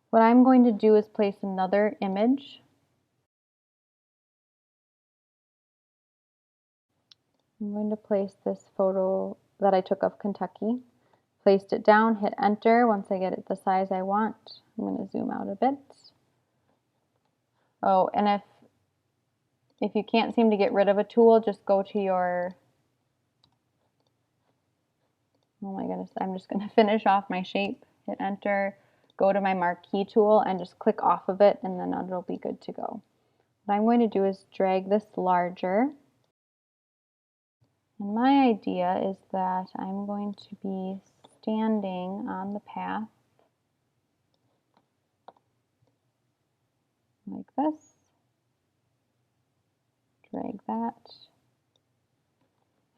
What I'm going to do is place another image. I'm going to place this photo that I took of Kentucky. Placed it down, hit enter. Once I get it the size I want, I'm going to zoom out a bit. Oh, and if you can't seem to get rid of a tool, just go to your, oh my goodness, I'm just going to finish off my shape, hit enter, go to my marquee tool and just click off of it, and then it'll be good to go. What I'm going to do is drag this larger. And my idea is that I'm going to be standing on the path like this. Drag that.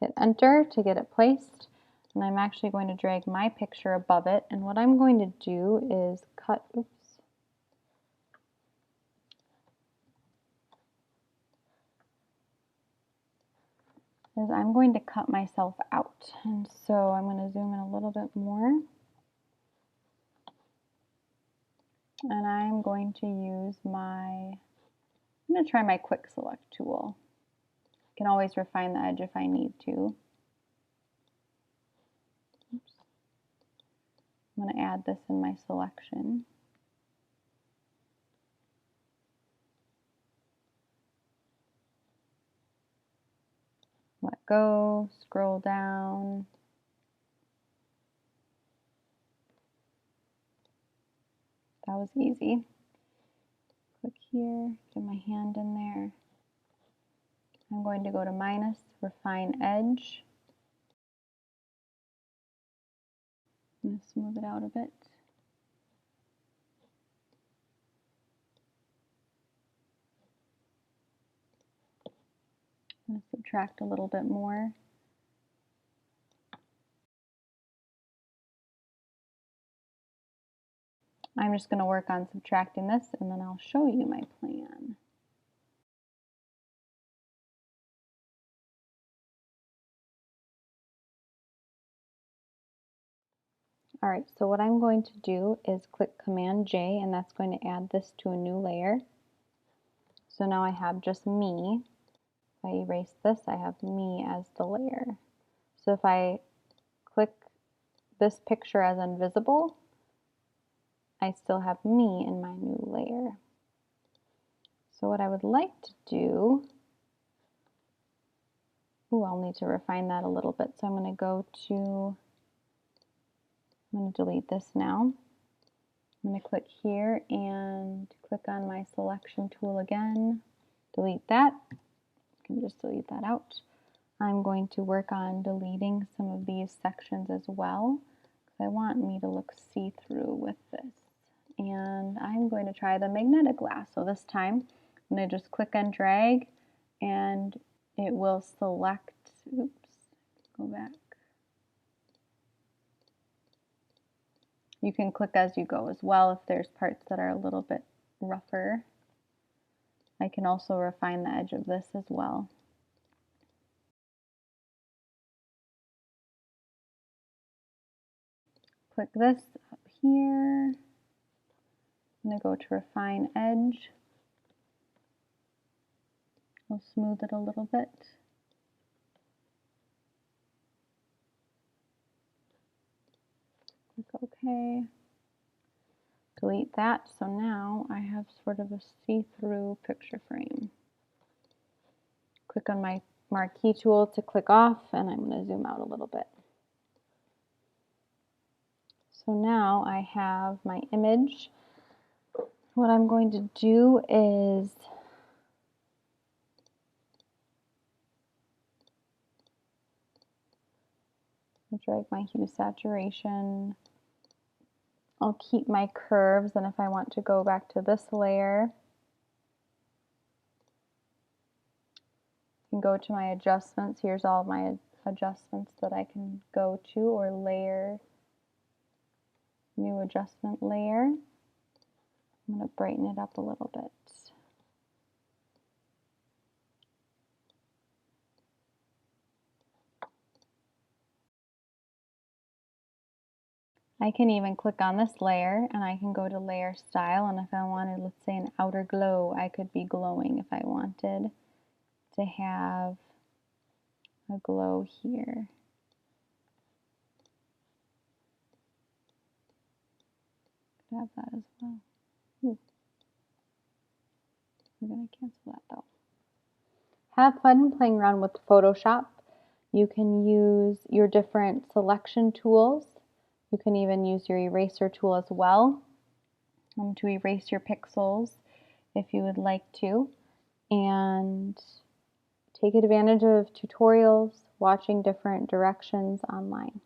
Hit enter to get it placed. And I'm actually going to drag my picture above it. And what I'm going to do is cut, oops. Is I'm going to cut myself out. And so I'm going to zoom in a little bit more. And I'm going to use I'm going to try my quick select tool. I can always refine the edge if I need to. Oops. I'm going to add this in my selection. Let go, scroll down. That was easy. Click here, get my hand in there. I'm going to go to minus, refine edge. I'm going to smooth it out a bit. I'm going to subtract a little bit more. I'm just going to work on subtracting this and then I'll show you my plan. All right, so what I'm going to do is click Command J, and that's going to add this to a new layer. So now I have just me. If I erase this, I have me as the layer. So if I click this picture as invisible, I still have me in my new layer. So what I would like to do, I'll need to refine that a little bit. So I'm going to delete this now. I'm going to click here and click on my selection tool again. Delete that. I can just delete that out. I'm going to work on deleting some of these sections as well, because I want me to look see-through with this. And I'm going to try the magnetic glass. So this time I'm going to just click and drag and it will select, oops, go back. You can click as you go as well if there's parts that are a little bit rougher. I can also refine the edge of this as well. Click this up here. I'm going to go to refine edge. I'll smooth it a little bit. Click OK. Delete that. So now I have sort of a see-through picture frame. Click on my marquee tool to click off, and I'm going to zoom out a little bit. So now I have my image. What I'm going to do is drag my hue saturation. I'll keep my curves, and if I want to go back to this layer, I can go to my adjustments. Here's all my adjustments that I can go to, or layer, new adjustment layer. I'm going to brighten it up a little bit. I can even click on this layer and I can go to layer style, and if I wanted, let's say, an outer glow, I could be glowing if I wanted to have a glow here. Could have that as well. Ooh. We're going to cancel that though. Have fun playing around with Photoshop. You can use your different selection tools. You can even use your eraser tool as well to erase your pixels if you would like to. And take advantage of tutorials, watching different directions online.